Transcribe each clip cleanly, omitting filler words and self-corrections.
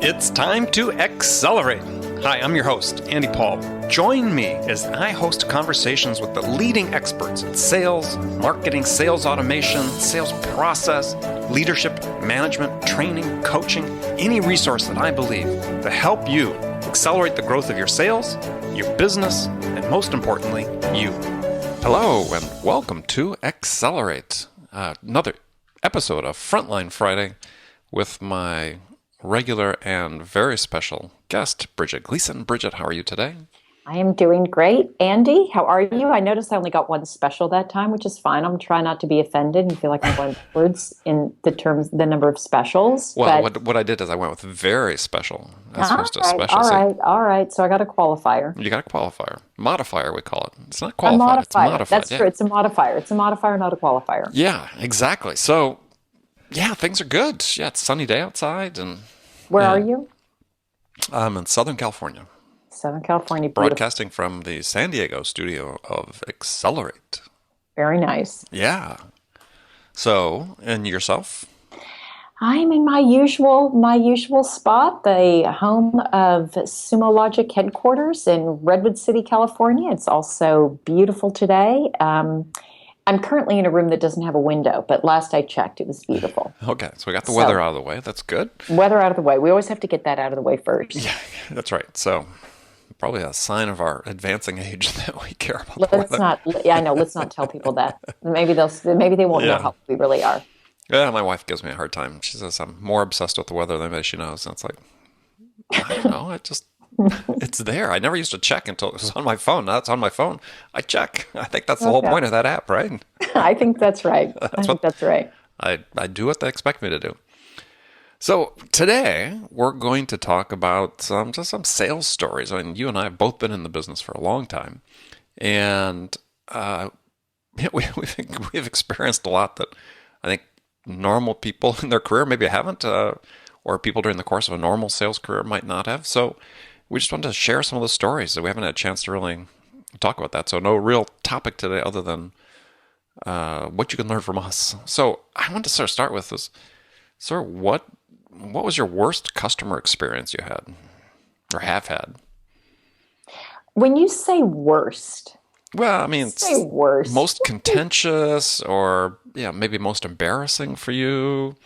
It's time to accelerate. Hi, I'm your host, Andy Paul. Join me as I host conversations with the leading experts in sales, marketing, sales automation, sales process, leadership, management, training, coaching, any resource that I believe to help you accelerate the growth of your sales, your business, and most importantly, you. Hello, and welcome to Accelerate, another episode of Frontline Friday with my regular and very special guest, Bridget Gleason. Bridget, how are you today? I am doing great. Andy, how are you? I noticed I only got one special that time, which is fine. I'm trying not to be offended and feel like I'm going backwards in the number of specials. Well, what I did is I went with very special as opposed to special. All right. So I got a qualifier. You got a qualifier. Modifier, we call it. It's not qualified. It's modified. That's true. It's a modifier. It's a modifier, not a qualifier. Yeah, exactly. So, yeah, things are good. Yeah, it's a sunny day outside. And where are you? I'm in Southern California. Southern California. Beautiful. Broadcasting from the San Diego studio of Accelerate. Very nice. Yeah. So, and yourself? I'm in my usual spot, the home of SumoLogic headquarters in Redwood City, California. It's also beautiful today. I'm currently in a room that doesn't have a window, but last I checked, it was beautiful. Okay, so we got the weather out of the way. That's good. Weather out of the way. We always have to get that out of the way first. Yeah, that's right. So probably a sign of our advancing age that we care about the weather. Let's not tell people that. Maybe they won't know how we really are. Yeah, my wife gives me a hard time. She says I'm more obsessed with the weather than anybody she knows. And it's like, I don't know. It's there. I never used to check until it was on my phone. Now it's on my phone. I check. I think that's the whole point of that app, right? I think that's right. That's right. I do what they expect me to do. So today we're going to talk about some sales stories. I mean, you and I have both been in the business for a long time, and we've experienced a lot that I think normal people in their career maybe haven't, or people during the course of a normal sales career might not have. So we just wanted to share some of the stories that we haven't had a chance to really talk about that. So no real topic today other than what you can learn from us. So I want to start with this. So what was your worst customer experience you had or have had? When you say worst, well, I mean, it's worst. Most contentious or maybe most embarrassing for you.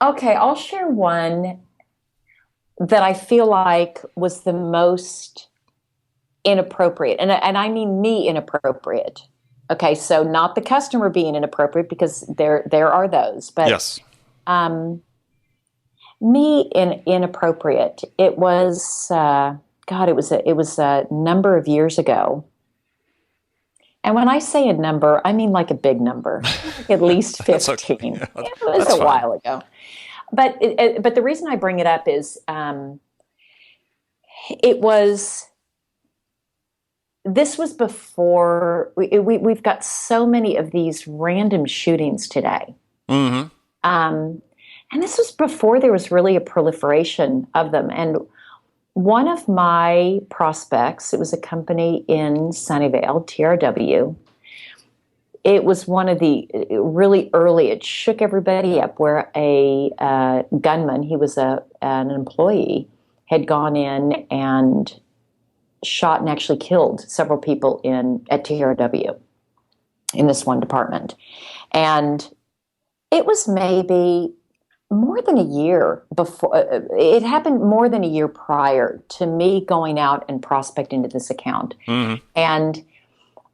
Okay, I'll share one that I feel like was the most inappropriate. And I mean me inappropriate. Okay, so not the customer being inappropriate, because there are those. But yes. Me inappropriate. It was it was a number of years ago. And when I say a number, I mean like a big number, like at least 15. Okay. Yeah, it was a while ago. But the reason I bring it up is this was before we've got so many of these random shootings today. Mm-hmm. And this was before there was really a proliferation of them. And one of my prospects, it was a company in Sunnyvale, TRW. It was one of the really early, it shook everybody up, where a gunman, he was an employee, had gone in and shot and actually killed several people at TRW in this one department. And it was maybe more than a year before, it happened more than a year prior to me going out and prospecting to this account. Mm-hmm. And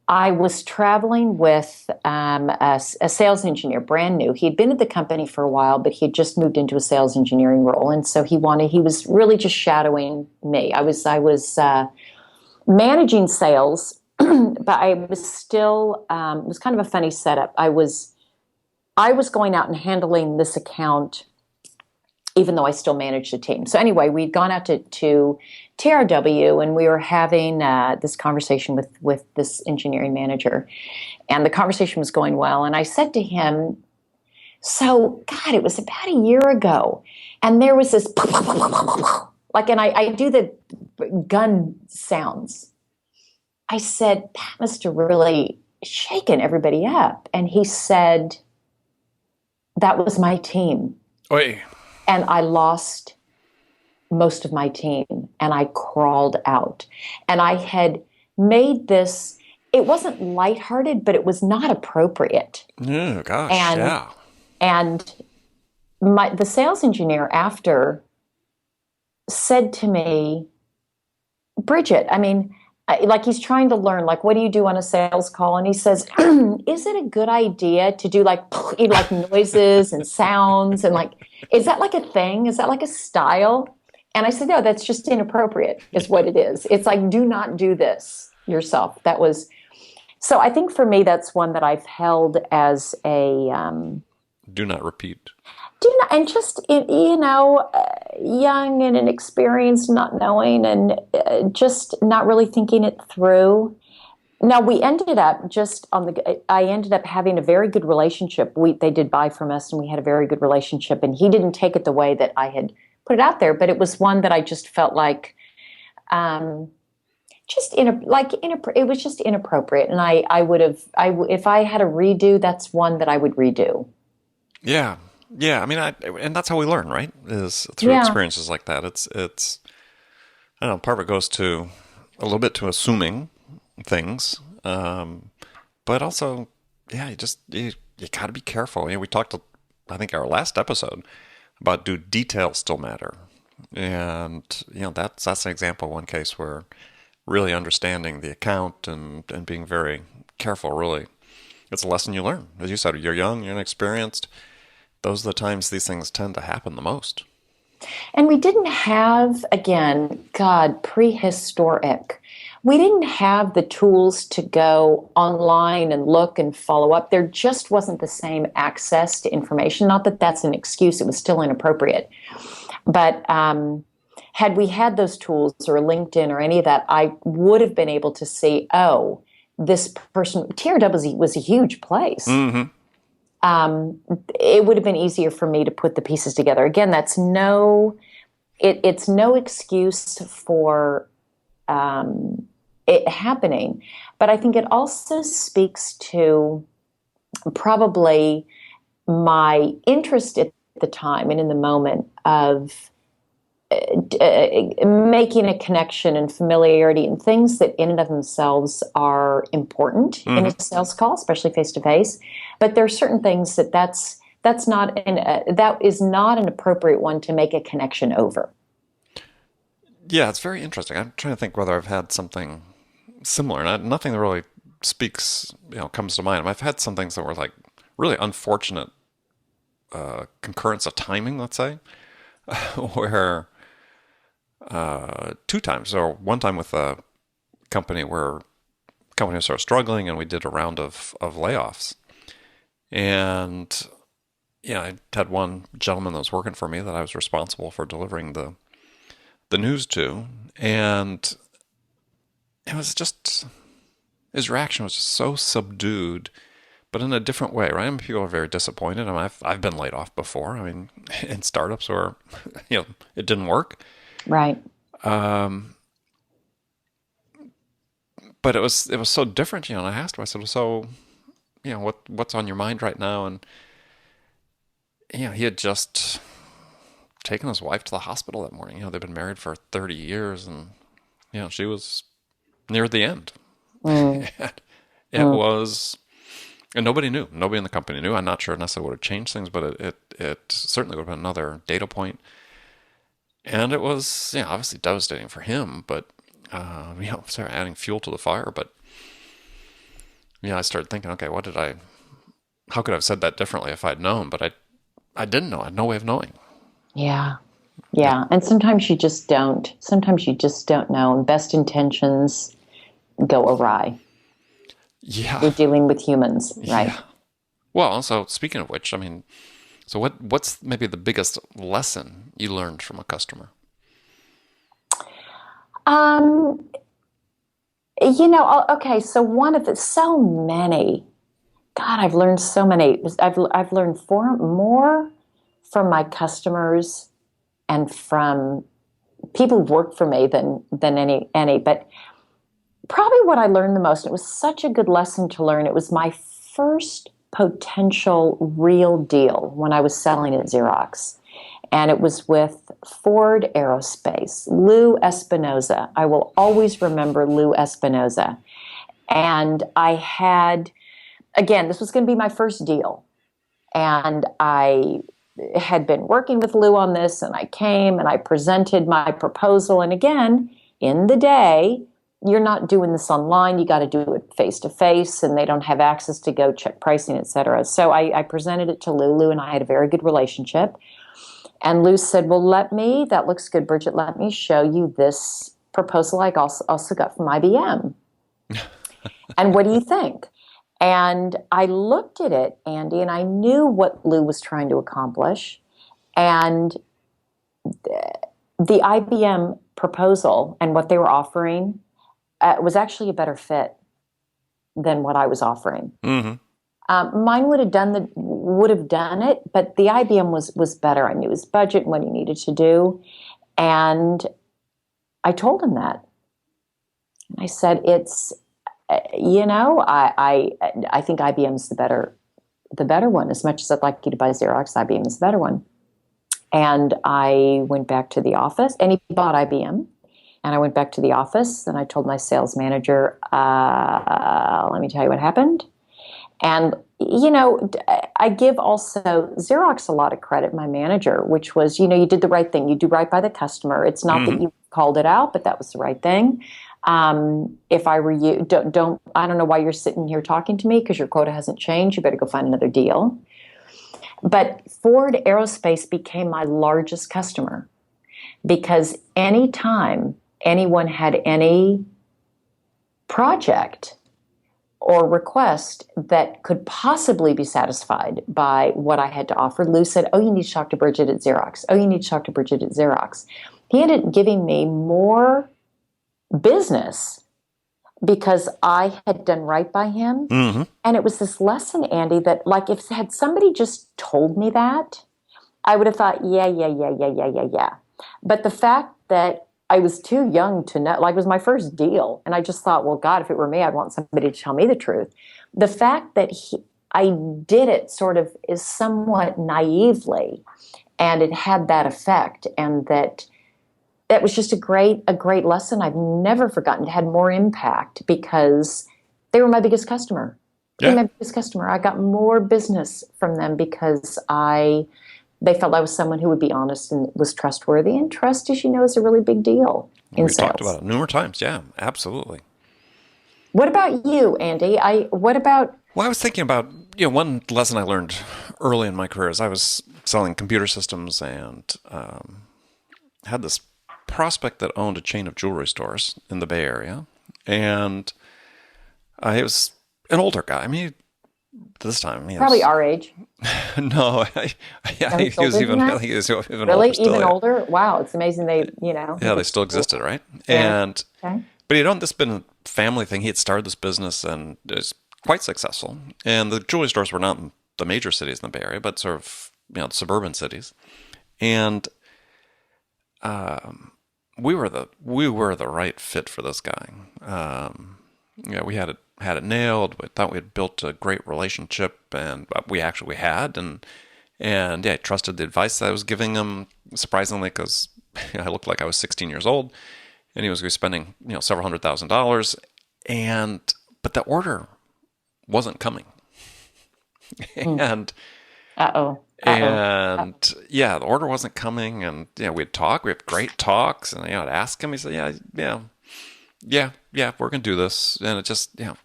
I was traveling with a sales engineer, brand new. He'd been at the company for a while, but he had just moved into a sales engineering role. And so he was really just shadowing me. I was managing sales, but I was still, it was kind of a funny setup. I was going out and handling this account, even though I still managed a team. So anyway, we'd gone out to TRW, and we were having this conversation with this engineering manager, and the conversation was going well. And I said to him, so, God, it was about a year ago, and there was this, like, and I do the gun sounds. I said, that must have really shaken everybody up. And he said, that was my team. Oy. And I lost most of my team and I crawled out. And I had made this, it wasn't lighthearted, but it was not appropriate. Oh, gosh, And yeah. and the sales engineer after said to me, Bridget, I mean, like he's trying to learn, like, what do you do on a sales call? And he says, is it a good idea to do like, like noises and sounds? And like, is that like a thing? Is that like a style? And I said, no, that's just inappropriate is what it is. It's like, do not do this yourself. So I think for me, that's one that I've held as a, Do not repeat. and just, young and inexperienced, not knowing and just not really thinking it through. Now we ended up I ended up having a very good relationship. They did buy from us and we had a very good relationship, and he didn't take it the way that I had put it out there, but it was one that I just felt like, it was just inappropriate. And if I had a redo, that's one that I would redo. Yeah. Yeah. I mean, and that's how we learn, right? Is through experiences like that. It's, I don't know, part of it goes to a little bit to assuming things. But also, yeah, you got to be careful. We talked, I think our last episode about, do details still matter? And, that's an example of one case where really understanding the account and being very careful, really, it's a lesson you learn. As you said, you're young, you're inexperienced. Those are the times these things tend to happen the most. And we didn't have, again, prehistoric. We didn't have the tools to go online and look and follow up. There just wasn't the same access to information. Not that that's an excuse. It was still inappropriate. But had we had those tools or LinkedIn or any of that, I would have been able to see, this person, TRW was a huge place. Mm-hmm. It would have been easier for me to put the pieces together. Again, it's no excuse for it happening, but I think it also speaks to probably my interest at the time and in the moment of making a connection and familiarity and things that in and of themselves are important in a sales call, especially face to face. But there are certain things that is not an appropriate one to make a connection over. Yeah, it's very interesting. I'm trying to think whether I've had something similar. Nothing that really comes to mind. I've had some things that were like really unfortunate concurrence of timing, let's say, where two times, or one time with a company where the company was sort of struggling, and we did a round of layoffs. And I had one gentleman that was working for me that I was responsible for delivering the news to, and it was just, his reaction was just so subdued, but in a different way, right? I mean, people are very disappointed. I mean, I've been laid off before. I mean, in startups where it didn't work. Right. But it was so different, and I asked him, I said, so, what's on your mind right now? And, he had just taken his wife to the hospital that morning. They've been married for 30 years, and, she was near the end. It was, and nobody knew. Nobody in the company knew. I'm not sure necessarily would have changed things, but it certainly would have been another data point. And it was, obviously devastating for him, but, started adding fuel to the fire. But, I started thinking, okay, how could I have said that differently if I'd known? But I didn't know. I had no way of knowing. Yeah. Yeah. And sometimes you just don't. Sometimes you just don't know. And best intentions go awry. Yeah. You're dealing with humans, right? Yeah. Well, so speaking of which, I mean, so what's maybe the biggest lesson you learned from a customer? Okay, so so many. God, I've learned so many. I've learned more from my customers and from people who've worked for me than any. But probably what I learned the most, it was such a good lesson to learn. It was my first potential real deal when I was selling at Xerox. And it was with Ford Aerospace, Lou Espinoza. I will always remember Lou Espinoza. And I had, again, this was going to be my first deal. And I had been working with Lou on this, and I came and I presented my proposal. And again, in the day, you're not doing this online. You got to do it face to face, and they don't have access to go check pricing, et cetera. So I presented it to Lou. Lou and I had a very good relationship. And Lou said, well, that looks good, Bridget. Let me show you this proposal I also got from IBM. And what do you think? And I looked at it, Andy, and I knew what Lou was trying to accomplish. And the IBM proposal and what they were offering was actually a better fit than what I was offering. Mm-hmm. Mine would have done it, but the IBM was better. I knew his budget and what he needed to do, and I told him that. And I said, "It's, I think IBM's the better one. As much as I'd like you to buy Xerox, IBM is the better one." And I went back to the office, and he bought IBM. And I went back to the office, and I told my sales manager, "Let me tell you what happened." And, I give also Xerox a lot of credit, my manager, which was, you did the right thing. You do right by the customer. It's not that you called it out, but that was the right thing. If I were you, I don't know why you're sitting here talking to me because your quota hasn't changed. You better go find another deal. But Ford Aerospace became my largest customer because anytime anyone had any project or request that could possibly be satisfied by what I had to offer, Lou said, "Oh, you need to talk to Bridget at Xerox. Oh, you need to talk to Bridget at Xerox." He ended up giving me more business because I had done right by him. Mm-hmm. And it was this lesson, Andy, that if had somebody just told me that, I would have thought, yeah. But the fact that I was too young to know, it was my first deal. And I just thought, well, God, if it were me, I'd want somebody to tell me the truth. The fact that I did it sort of is somewhat naively, and it had that effect. And that was just a great became I've never forgotten. It had more impact because they were my biggest customer. Yeah. My biggest customer. I got more business from them because they felt I was someone who would be honest and was trustworthy. And trust, as you know, is a really big deal in We've sales. talked about it numerous times. Yeah, absolutely. What about you, Andy? Well, I was thinking about, one lesson I learned early in my career is I was selling computer systems and had this prospect that owned a chain of jewelry stores in the Bay Area. And he was an older guy. I mean, this time he probably was, our age. No, he was even, I think he was even really older. Still, even older. Wow, it's amazing they. Yeah, they still existed, right? Yeah. And Okay. but he'd owned this been a family thing. He had started this business and it was quite successful. And the jewelry stores were not in the major cities in the Bay Area, but sort of the suburban cities. And we were the right fit for this guy. We had it nailed. We thought we had built a great relationship, and we had. And I trusted the advice that I was giving him. Surprisingly, because I looked like I was 16 years old, and he was spending several $100,000, but the order wasn't coming. And the order wasn't coming, and we'd talk. We had great talks, and I'd ask him. He said, "Yeah, we're gonna do this," and it just And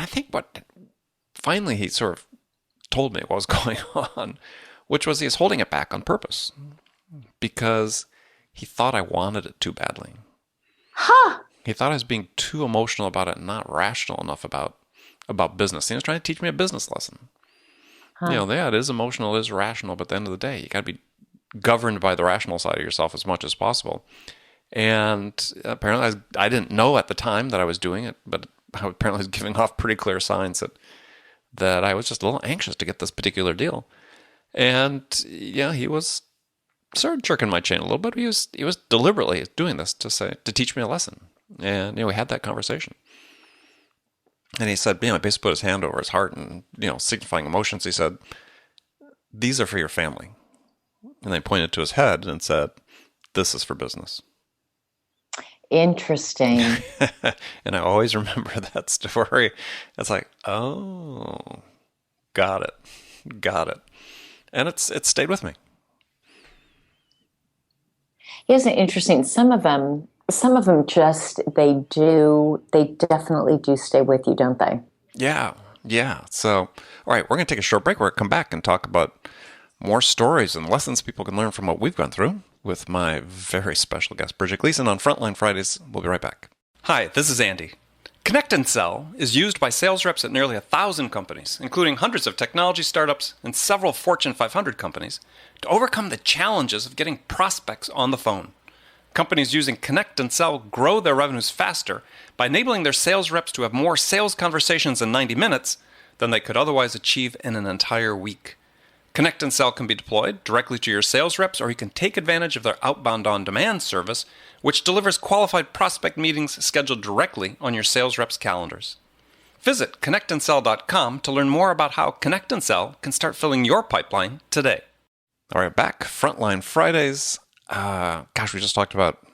I think what finally he sort of told me what was going on, which was he was holding it back on purpose because he thought I wanted it too badly. Huh. He thought I was being too emotional about it and not rational enough about business. He was trying to teach me a business lesson. Huh. It is emotional, it is rational, but at the end of the day, you got to be governed by the rational side of yourself as much as possible. And apparently I didn't know at the time that I was doing it, but I apparently was giving off pretty clear signs that I was just a little anxious to get this particular deal. And he was sort of jerking my chain a little bit. He was deliberately doing this to teach me a lesson. And we had that conversation. And he said, basically put his hand over his heart and, signifying emotions. He said, these are for your family. And they pointed to his head and said, this is for business. Interesting. And I always remember that story. It's like, oh, got it. And it's stayed with me. Isn't it interesting? Some of them just, they definitely do stay with you, don't they? Yeah. So, all right, we're going to take a short break. We're going to come back and talk about more stories and lessons people can learn from what we've gone through with my very special guest, Bridget Gleason, on Frontline Fridays. We'll be right back. Hi, this is Andy. Connect and Sell is used by sales reps at nearly 1,000 companies, including hundreds of technology startups and several Fortune 500 companies, to overcome the challenges of getting prospects on the phone. Companies using Connect and Sell grow their revenues faster by enabling their sales reps to have more sales conversations in 90 minutes than they could otherwise achieve in an entire week. Connect and Sell can be deployed directly to your sales reps, or you can take advantage of their outbound on-demand service, which delivers qualified prospect meetings scheduled directly on your sales reps' calendars. Visit connectandsell.com to learn more about how Connect and Sell can start filling your pipeline today. All right, back. Frontline Fridays. We just talked about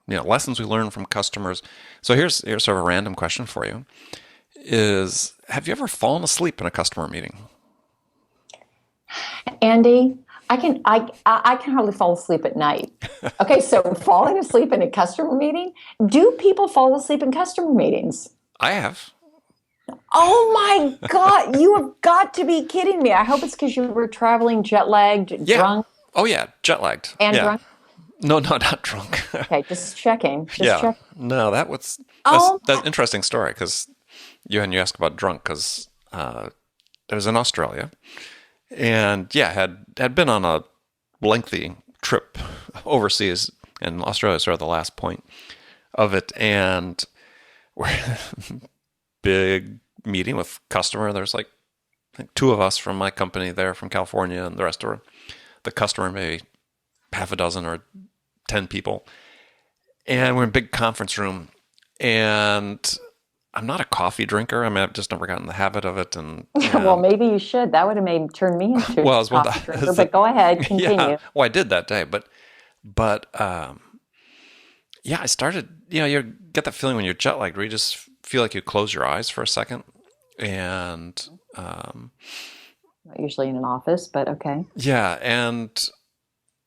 lessons we learned from customers. So here's sort of a random question for you: is have you ever fallen asleep in a customer meeting? Andy, I can hardly fall asleep at night. Okay, so falling asleep in a customer meeting? Do people fall asleep in customer meetings? I have. Oh my God, you have got to be kidding me. I hope it's because you were traveling jet-lagged, drunk. Oh yeah, jet-lagged. And drunk? No, not drunk. Okay, just checking. Checking. No, that's an interesting story, because you asked about drunk, because I was in Australia. And had been on a lengthy trip overseas, and Australia is sort of the last point of it. And we're big meeting with customer. There's like two of us from my company there from California, and the rest are the customer, maybe half a dozen or 10 people. And we're in a big conference room, and I'm not a coffee drinker. I mean, I've just never gotten the habit of it. And well, maybe you should. That would have turned me into a coffee drinker. But go ahead, continue. Yeah. Well, I did that day, but I started. You get that feeling when you're jet lagged, where you just feel like you close your eyes for a second, and not usually in an office, but okay. Yeah, and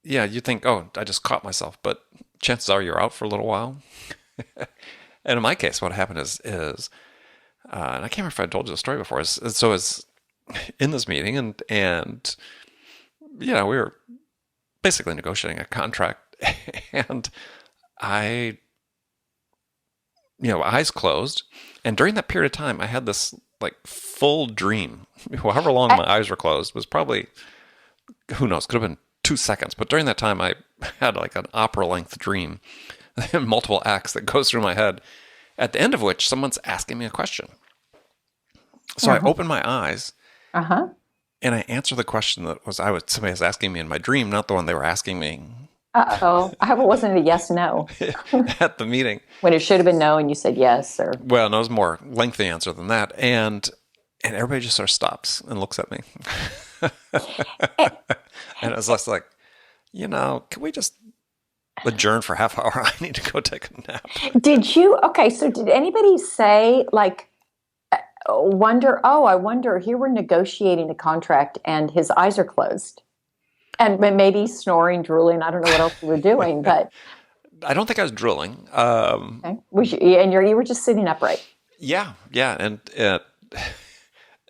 you think, oh, I just caught myself, but chances are you're out for a little while. And in my case, what happened is, and I can't remember if I told you the story before. So I was in this meeting, and we were basically negotiating a contract, and I, eyes closed, and during that period of time, I had this like full dream. However long my eyes were closed was probably, who knows, could have been 2 seconds. But during that time, I had like an opera-length dream. Multiple acts that goes through my head, at the end of which someone's asking me a question. So I open my eyes, and I answer the question that somebody was asking me in my dream, not the one they were asking me. Uh-oh. I hope it wasn't a yes/no. At the meeting. When it should have been no and you said yes. Well, no, it was a more lengthy answer than that. And everybody just sort of stops and looks at me. And I was just like, can we just adjourn for half hour? I need to go take a nap. So did anybody say, like, I wonder, here we're negotiating a contract and his eyes are closed. And maybe snoring, drooling, I don't know what else you were doing, but... I don't think I was drooling. Okay. And you were just sitting upright. Yeah. And like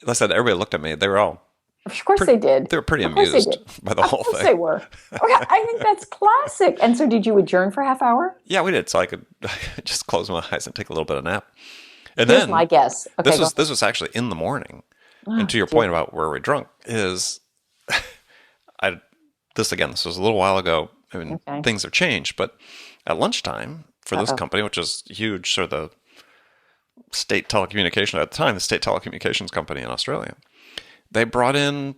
I said, everybody looked at me. They were all... Of course they did. They were pretty amused by the whole thing. Of course they were. Okay, I think that's classic. And so did you adjourn for a half hour? Yeah, we did. So I could just close my eyes and take a little bit of nap. And Here's then my guess. Okay, this was actually in the morning. And to your point about where we're drunk is, this was a little while ago. I mean, things have changed. But at lunchtime for this company, which is huge, sort of the state telecommunication at the time, the state telecommunications company in Australia, they brought in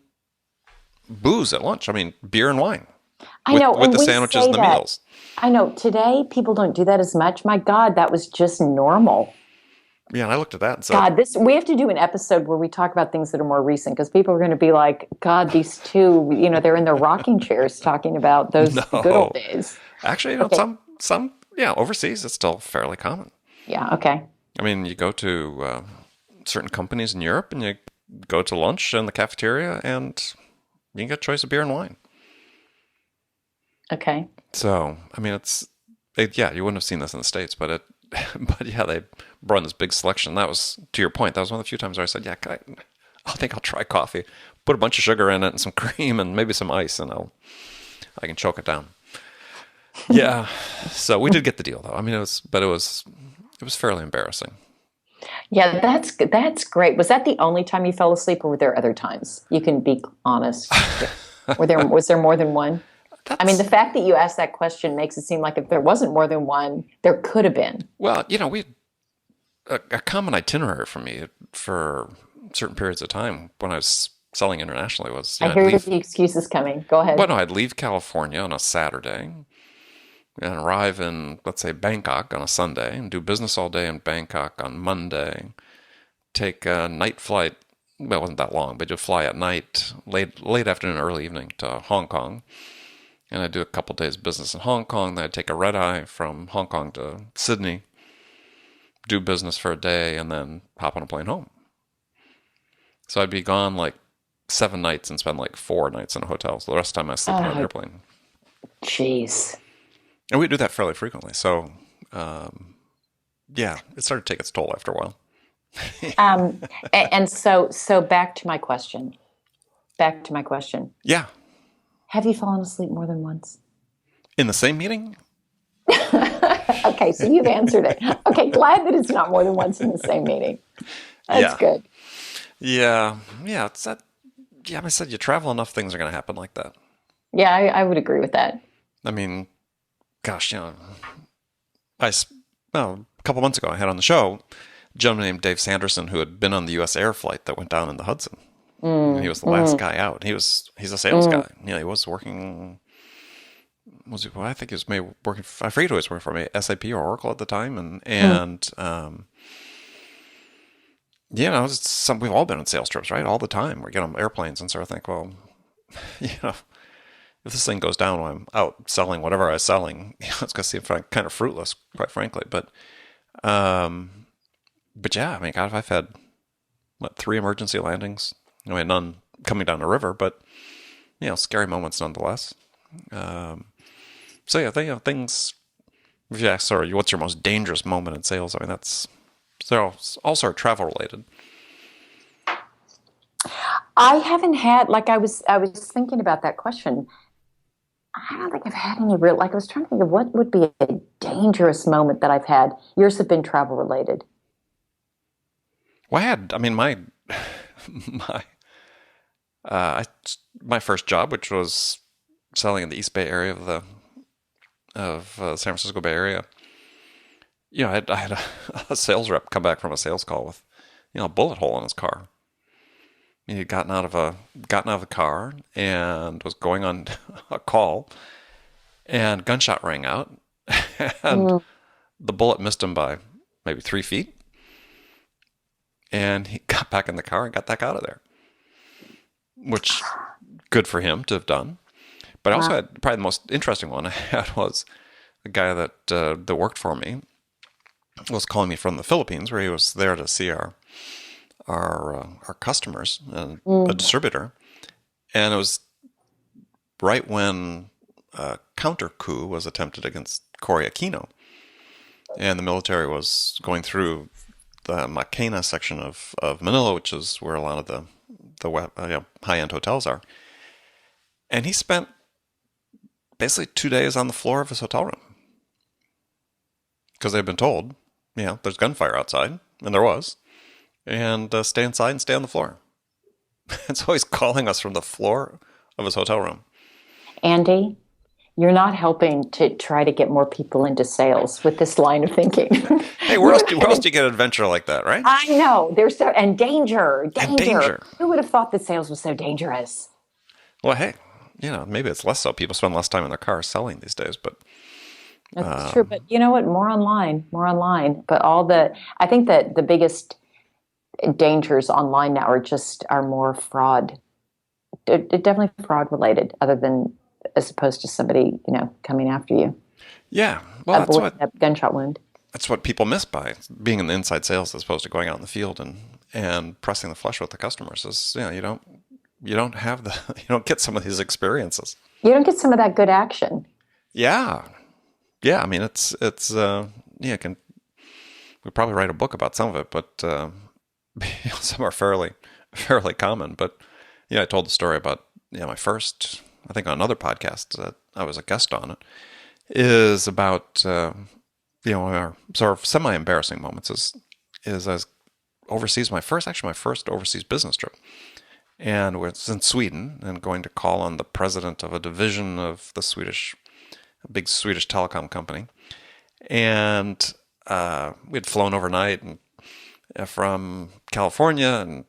booze at lunch. I mean, beer and wine. I know. With the sandwiches and the meals. I know. Today, people don't do that as much. My God, that was just normal. Yeah, and I looked at that and said, God, we have to do an episode where we talk about things that are more recent because people are going to be like, God, these two, they're in their rocking chairs talking about those good old no. days. Actually, Okay. yeah, overseas it's still fairly common. Yeah. Okay. I mean, you go to certain companies in Europe and you go to lunch in the cafeteria and you can get a choice of beer and wine. Okay. So, I mean, yeah, you wouldn't have seen this in the States, but but yeah, they brought in this big selection. That was, to your point, that was one of the few times where I said, yeah, I think I'll try coffee. Put a bunch of sugar in it and some cream and maybe some ice, and I can choke it down. Yeah. So we did get the deal, though. I mean, it was fairly embarrassing. Yeah, that's great. Was that the only time you fell asleep, or were there other times? You can be honest. Was there more than one? I mean, the fact that you asked that question makes it seem like if there wasn't more than one, there could have been. Well, a common itinerary for me for certain periods of time when I was selling internationally was... I hear the excuses coming. Go ahead. Well, no, I'd leave California on a Saturday and arrive in, let's say, Bangkok on a Sunday and do business all day in Bangkok on Monday, take a night flight. Well, it wasn't that long, but you'd fly at night, late afternoon, early evening to Hong Kong. And I'd do a couple days business in Hong Kong. Then I'd take a red eye from Hong Kong to Sydney, do business for a day, and then hop on a plane home. So I'd be gone like 7 nights and spend like 4 nights in a hotel. So the rest of the time I sleep on an airplane. Jeez. And we do that fairly frequently. So, yeah, it started to take its toll after a while. And so back to my question. Yeah. Have you fallen asleep more than once? In the same meeting? Okay, so you've answered it. Okay, glad that it's not more than once in the same meeting. That's good. Yeah. Yeah, it's that. Yeah, I said you travel enough, things are going to happen like that. Yeah, I would agree with that. I mean, gosh, a couple months ago I had on the show a gentleman named Dave Sanderson who had been on the U.S. Air flight that went down in the Hudson. And he was the last guy out. He's a sales guy. Yeah, he was working. I think he was maybe working. I forget who he was working for, maybe SAP or Oracle at the time. We've all been on sales trips, right? All the time. We get on airplanes and sort of think, well, if this thing goes down when I'm out selling whatever I was selling, it's going to seem kind of fruitless, quite frankly. But yeah, I mean, God, I've had 3 emergency landings. I mean, none coming down the river, but scary moments nonetheless. So yeah, things. If you ask, sorry, what's your most dangerous moment in sales? I mean, they're all sort of travel related. I haven't had, like, I was thinking about that question. I don't think I've had any real, like, I was trying to think of what would be a dangerous moment that I've had. Yours have been travel related. Well, my first job, which was selling in the East Bay area of San Francisco Bay Area, I had a sales rep come back from a sales call with, a bullet hole in his car. He had gotten out of the car and was going on a call, and gunshot rang out, and the bullet missed him by maybe 3 feet, and he got back in the car and got the heck out of there. Which, good for him to have done. But I also had, probably the most interesting one I had was a guy that worked for me was calling me from the Philippines, where he was there to see our customers and a distributor. And it was right when a counter coup was attempted against Cory Aquino. And the military was going through the Makena section of Manila, which is where a lot of the high-end hotels are. And he spent basically 2 days on the floor of his hotel room. Because they'd been told, there's gunfire outside, and there was. And stay inside and stay on the floor. And so he's calling us from the floor of his hotel room. Andy, you're not helping to try to get more people into sales with this line of thinking. Hey, where else do you get an adventure like that, right? I know. There's and danger. Who would have thought that sales was so dangerous? Well, hey, maybe it's less so. People spend less time in their cars selling these days, but That's true. But you know what? More online, more online. But I think that the biggest dangers online now are more fraud. They're definitely fraud related, other than as opposed to somebody, coming after you. Yeah. Well, Avoiding a gunshot wound. that's what people miss by being in the inside sales as opposed to going out in the field and pressing the flesh with the customers. Is you don't have you don't get some of these experiences. You don't get some of that good action. Yeah. Yeah. I mean, it's we probably write a book about some of it, but some are fairly common. But I told the story about my first, I think on another podcast that I was a guest on it, is about our sort of semi-embarrassing moments is I was overseas, my first overseas business trip. And was in Sweden and going to call on the president of a division of the big Swedish telecom company. And we'd flown overnight and from California and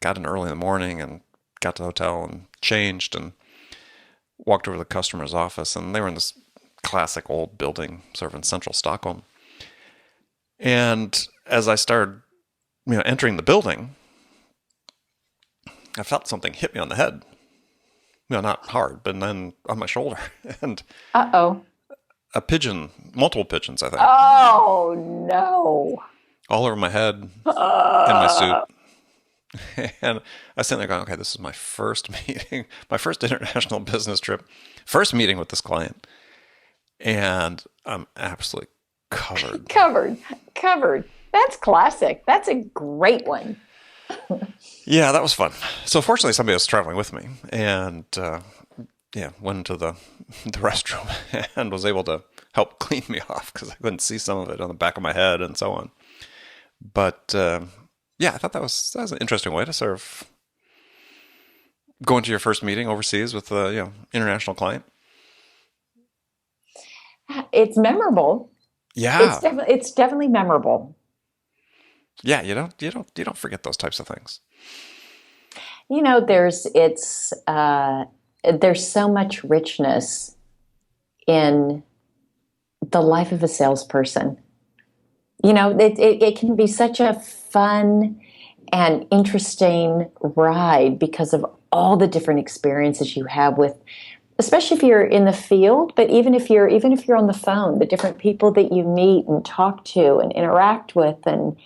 got in early in the morning and got to the hotel and changed and walked over to the customer's office. And they were in this classic old building sort of in central Stockholm. And as I started entering the building, I felt something hit me on the head. Not hard, but then on my shoulder. And a pigeon, multiple pigeons, I think. Oh, no. All over my head and my suit. And I was sitting there going, okay, this is my first meeting, my first international business trip, first meeting with this client. And I'm absolutely covered. Covered. That's classic. That's a great one. Yeah, that was fun. So fortunately, somebody was traveling with me, and went into the restroom and was able to help clean me off because I couldn't see some of it on the back of my head and so on. But I thought that was an interesting way to sort of go into your first meeting overseas with a international client. It's memorable. Yeah, it's definitely memorable. Yeah, you don't forget those types of things. There's so much richness in the life of a salesperson. It can be such a fun and interesting ride because of all the different experiences you have with, especially if you're in the field, but even if you're on the phone, the different people that you meet and talk to and interact with and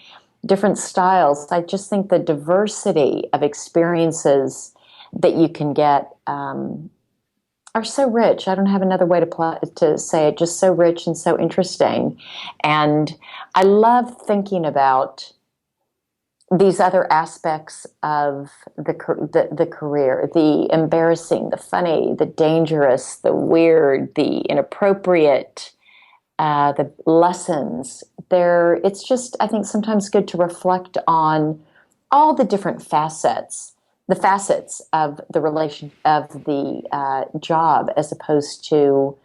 different styles. I just think the diversity of experiences that you can get are so rich. I don't have another way to say it. Just so rich and so interesting. And I love thinking about these other aspects of the career: the embarrassing, the funny, the dangerous, the weird, the inappropriate. The lessons there. It's just, I think, sometimes good to reflect on all the different facets of the relation of the job, as opposed to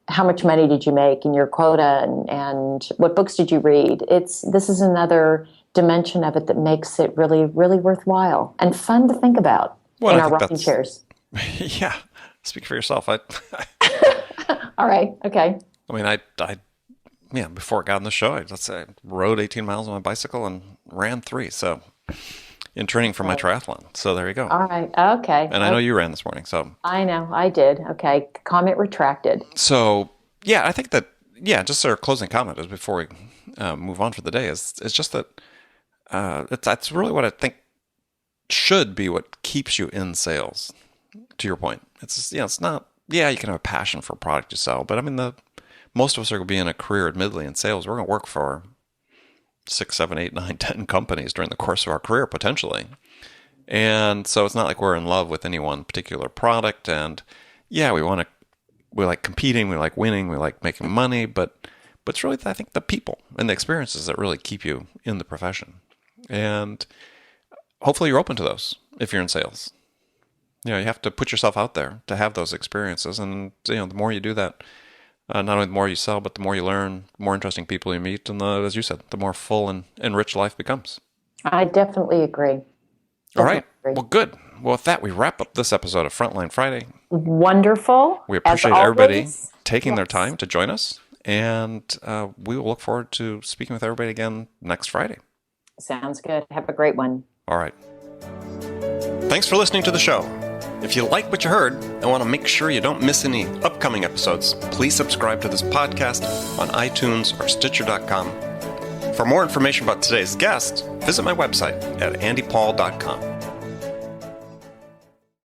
how much money did you make and your quota and what books did you read. This is another dimension of it that makes it really, really worthwhile and fun to think about in our rocking chairs. Yeah, speak for yourself. All right. Okay. I mean, before I got on the show, I rode 18 miles on my bicycle and ran 3. So, in training for my triathlon. So there you go. All right. Okay. And I know you ran this morning, so. I know. I did. Okay. Comment retracted. So, I think that, just our closing comment is before we move on for the day is just that that's really what I think should be what keeps you in sales, to your point. It's, it's not, you can have a passion for a product you sell, but I mean, most of us are going to be in a career, admittedly, in sales. We're going to work for 6, 7, 8, 9, 10 companies during the course of our career, potentially. And so it's not like we're in love with any one particular product. And we like competing, we like winning, we like making money, but it's really, I think, the people and the experiences that really keep you in the profession. And hopefully you're open to those if you're in sales. You have to put yourself out there to have those experiences. And, the more you do that, not only the more you sell, but the more you learn, the more interesting people you meet, and as you said, the more full and rich life becomes. I definitely agree. All right. Well, good. Well, with that, we wrap up this episode of Frontline Friday. Wonderful. We appreciate everybody taking their time to join us. And we will look forward to speaking with everybody again next Friday. Sounds good. Have a great one. All right. Thanks for listening to the show. If you like what you heard and want to make sure you don't miss any upcoming episodes, please subscribe to this podcast on iTunes or Stitcher.com. For more information about today's guest, visit my website at andypaul.com.